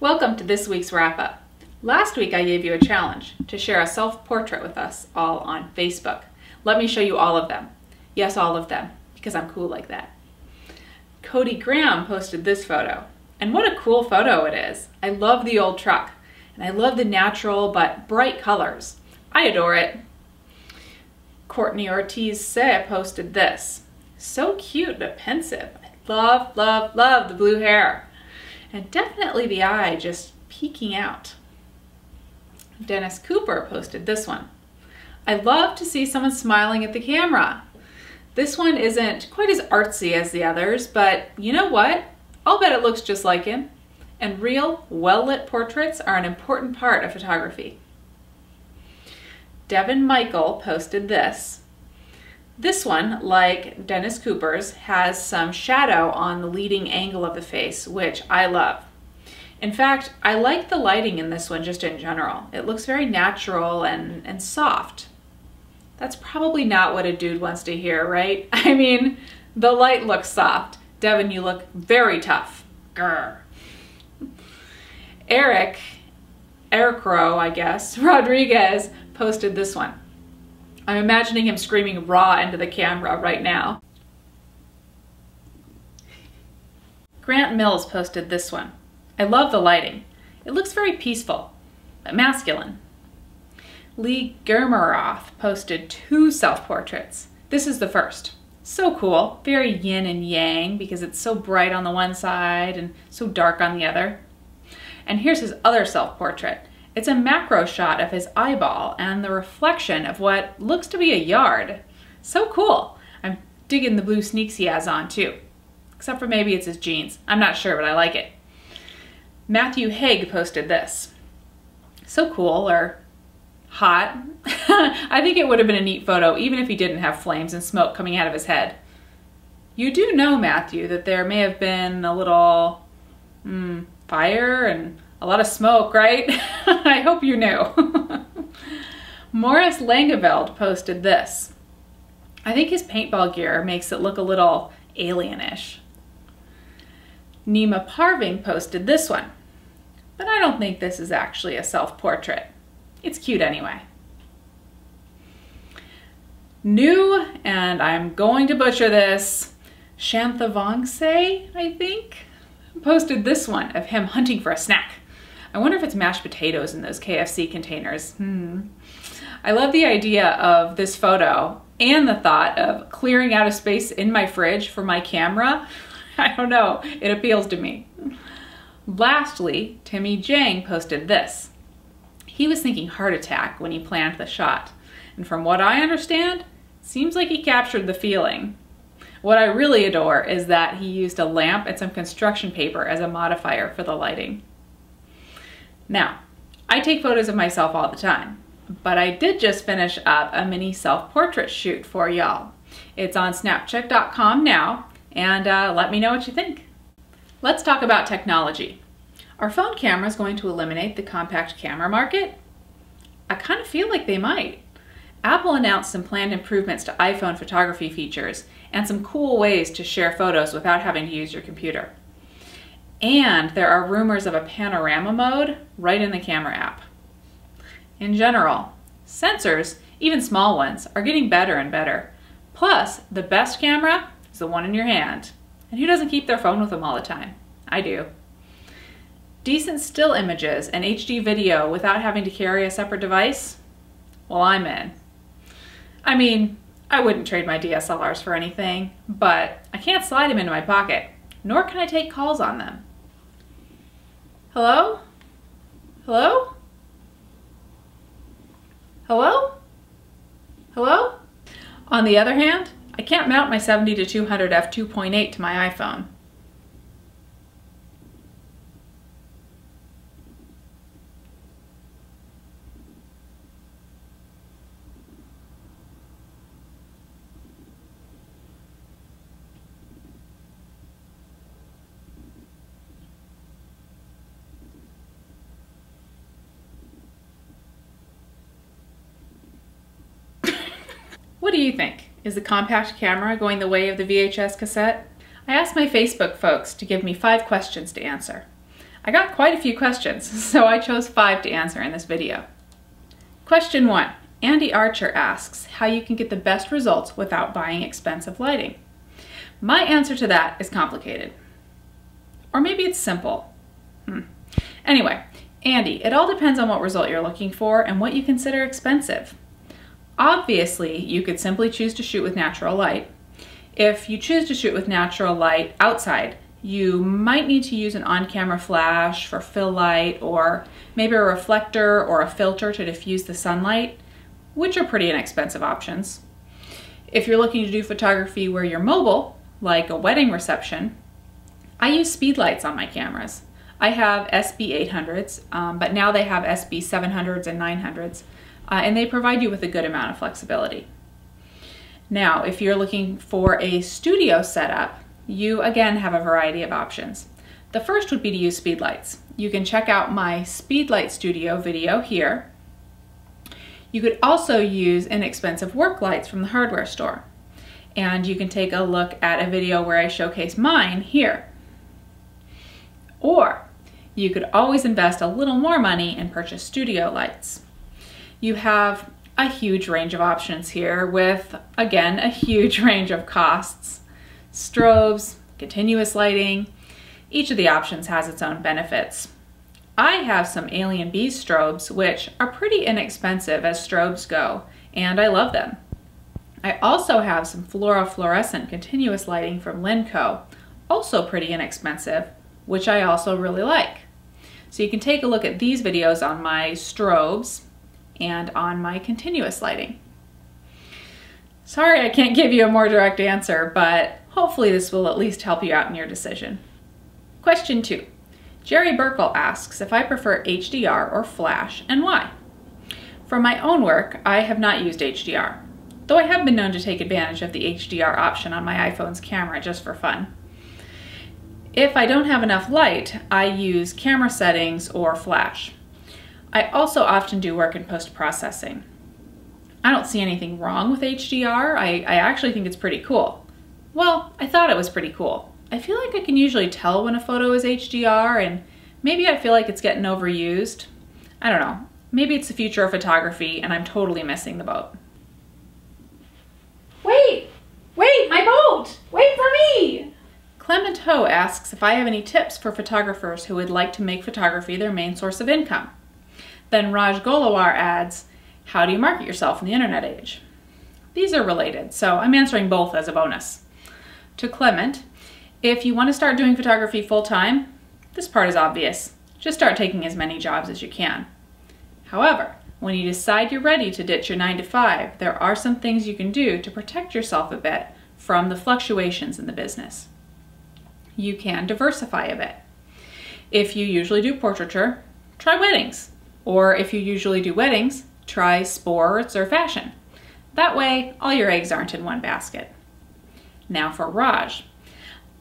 Welcome to this week's wrap-up. Last week I gave you a challenge to share a self-portrait with us all on Facebook. Let me show you all of them. Yes, all of them, because I'm cool like that. Cody Graham posted this photo, and what a cool photo it is. I love the old truck, and I love the natural but bright colors. I adore it. Courtney Ortiz-Say posted this. So cute but pensive. I love, love, love the blue hair. And definitely the eye just peeking out. Dennis Cooper posted this one. I love to see someone smiling at the camera. This one isn't quite as artsy as the others, but you know what? I'll bet it looks just like him. And real, well-lit portraits are an important part of photography. Devin Michael posted this. This one, like Dennis Cooper's, has some shadow on the leading angle of the face, which I love. In fact, I like the lighting in this one just in general. It looks very natural and soft. That's probably not what a dude wants to hear, right? I mean, the light looks soft. Devin, you look very tough. Grr. Eric Rowe, I guess, Rodriguez posted this one. I'm imagining him screaming raw into the camera right now. Grant Mills posted this one. I love the lighting. It looks very peaceful, but masculine. Leigh Germeroth posted 2 self-portraits. This is the first. So cool, very yin and yang because it's so bright on the one side and so dark on the other. And here's his other self-portrait. It's a macro shot of his eyeball and the reflection of what looks to be a yard. So cool. I'm digging the blue sneaks he has on too. Except for maybe it's his jeans. I'm not sure, but I like it. Matthew Haig posted this. So cool, or hot. I think it would have been a neat photo even if he didn't have flames and smoke coming out of his head. You do know, Matthew, that there may have been a little fire and a lot of smoke, right? I hope you knew. Morris Langeveld posted this. I think his paintball gear makes it look a little alienish. Nima Parving posted this one, but I don't think this is actually a self-portrait. It's cute anyway. New, and I'm going to butcher this, Shanthavongse, I think, posted this one of him hunting for a snack. I wonder if it's mashed potatoes in those KFC containers. I love the idea of this photo and the thought of clearing out a space in my fridge for my camera. I don't know, it appeals to me. Lastly, Timmy Jang posted this. He was thinking heart attack when he planned the shot. And from what I understand, it seems like he captured the feeling. What I really adore is that he used a lamp and some construction paper as a modifier for the lighting. Now, I take photos of myself all the time, but I did just finish up a mini self-portrait shoot for y'all. It's on SnapChick.com now, and let me know what you think. Let's talk about technology. Are phone cameras going to eliminate the compact camera market? I kind of feel like they might. Apple announced some planned improvements to iPhone photography features and some cool ways to share photos without having to use your computer. And there are rumors of a panorama mode right in the camera app. In general, sensors, even small ones, are getting better and better. Plus, the best camera is the one in your hand. And who doesn't keep their phone with them all the time? I do. Decent still images and HD video without having to carry a separate device? Well, I'm in. I mean, I wouldn't trade my DSLRs for anything, but I can't slide them into my pocket, nor can I take calls on them. Hello? Hello? Hello? Hello? On the other hand, I can't mount my 70-200 f2.8 to my iPhone. What do you think? Is the compact camera going the way of the VHS cassette? I asked my Facebook folks to give me 5 questions to answer. I got quite a few questions, so I chose 5 to answer in this video. Question 1. Andy Archer asks how you can get the best results without buying expensive lighting. My answer to that is complicated. Or maybe it's simple. Anyway, Andy, it all depends on what result you're looking for and what you consider expensive. Obviously, you could simply choose to shoot with natural light. If you choose to shoot with natural light outside, you might need to use an on-camera flash for fill light, or maybe a reflector or a filter to diffuse the sunlight, which are pretty inexpensive options. If you're looking to do photography where you're mobile, like a wedding reception, I use speed lights on my cameras. I have SB800s, but now they have SB700s and 900s, and they provide you with a good amount of flexibility. Now, if you're looking for a studio setup, you again have a variety of options. The first would be to use speed lights. You can check out my Speedlight Studio video here. You could also use inexpensive work lights from the hardware store. And you can take a look at a video where I showcase mine here. Or you could always invest a little more money and purchase studio lights. You have a huge range of options here with, again, a huge range of costs. Strobes, continuous lighting, each of the options has its own benefits. I have some Alien Bees strobes, which are pretty inexpensive as strobes go, and I love them. I also have some fluorescent continuous lighting from Linco, also pretty inexpensive, which I also really like. So you can take a look at these videos on my strobes and on my continuous lighting. Sorry I can't give you a more direct answer, but hopefully this will at least help you out in your decision. Question 2. Jerry Burkle asks if I prefer HDR or flash and why. For my own work, I have not used HDR, though I have been known to take advantage of the HDR option on my iPhone's camera just for fun. If I don't have enough light, I use camera settings or flash. I also often do work in post-processing. I don't see anything wrong with HDR. I actually think it's pretty cool. Well, I thought it was pretty cool. I feel like I can usually tell when a photo is HDR, and maybe I feel like it's getting overused. I don't know. Maybe it's the future of photography and I'm totally missing the boat. Wait, my boat! Wait for me! Clement Ho asks if I have any tips for photographers who would like to make photography their main source of income. Then Raj Golawar adds, how do you market yourself in the internet age? These are related, so I'm answering both as a bonus. To Clement, if you want to start doing photography full-time, this part is obvious. Just start taking as many jobs as you can. However, when you decide you're ready to ditch your 9-to-5, there are some things you can do to protect yourself a bit from the fluctuations in the business. You can diversify a bit. If you usually do portraiture, try weddings. Or if you usually do weddings, try sports or fashion. That way, all your eggs aren't in one basket. Now for Raj.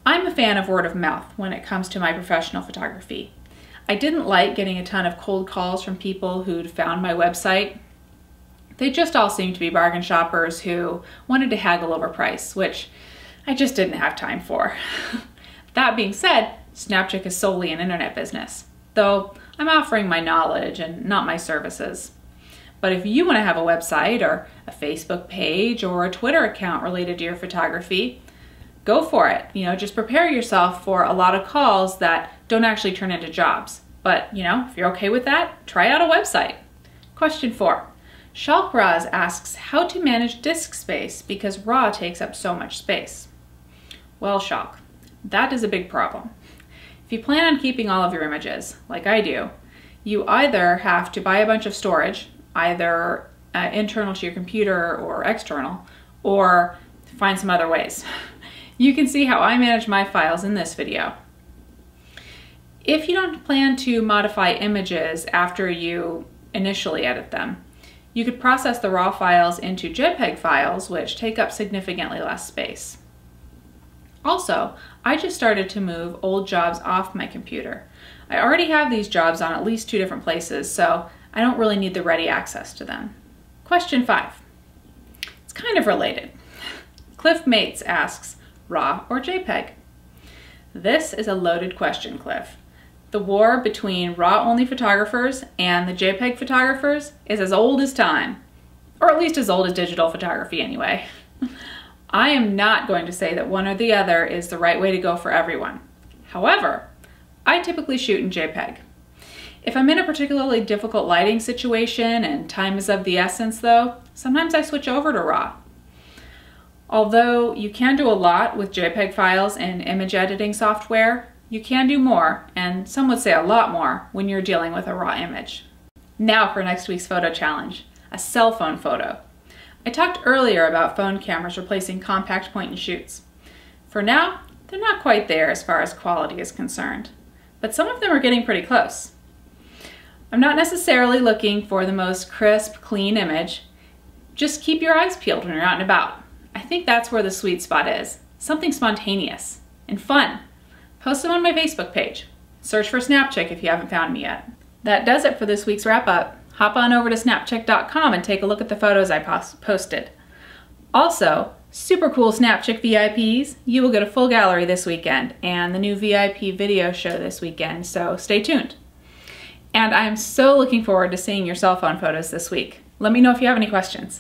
I'm a fan of word of mouth when it comes to my professional photography. I didn't like getting a ton of cold calls from people who'd found my website. They just all seemed to be bargain shoppers who wanted to haggle over price, which I just didn't have time for. That being said, SnapChick is solely an internet business, though I'm offering my knowledge and not my services. But if you want to have a website or a Facebook page or a Twitter account related to your photography, go for it. Just prepare yourself for a lot of calls that don't actually turn into jobs. But, if you're okay with that, try out a website. Question 4. Shalk Raz asks how to manage disk space because RAW takes up so much space. Well, Shalk, that is a big problem. If you plan on keeping all of your images, like I do, you either have to buy a bunch of storage, either internal to your computer or external, or find some other ways. You can see how I manage my files in this video. If you don't plan to modify images after you initially edit them, you could process the raw files into Jpeg files, which take up significantly less space. Also, I just started to move old jobs off my computer. I already have these jobs on at least 2 different places, so I don't really need the ready access to them. Question 5. It's kind of related. Cliff Mates asks, RAW or JPEG? This is a loaded question, Cliff. The war between RAW-only photographers and the JPEG photographers is as old as time, or at least as old as digital photography anyway. I am not going to say that one or the other is the right way to go for everyone. However, I typically shoot in JPEG. If I'm in a particularly difficult lighting situation and time is of the essence though, sometimes I switch over to RAW. Although you can do a lot with JPEG files in image editing software, you can do more, and some would say a lot more, when you're dealing with a RAW image. Now for next week's photo challenge, a cell phone photo. I talked earlier about phone cameras replacing compact point and shoots. For now, they're not quite there as far as quality is concerned, but some of them are getting pretty close. I'm not necessarily looking for the most crisp, clean image. Just keep your eyes peeled when you're out and about. I think that's where the sweet spot is. Something spontaneous and fun. Post them on my Facebook page. Search for SnapChick if you haven't found me yet. That does it for this week's wrap up. Hop on over to snapchick.com and take a look at the photos I posted. Also, super cool SnapChick VIPs, you will get a full gallery this weekend and the new VIP video show this weekend, so stay tuned. And I'm so looking forward to seeing your cell phone photos this week. Let me know if you have any questions.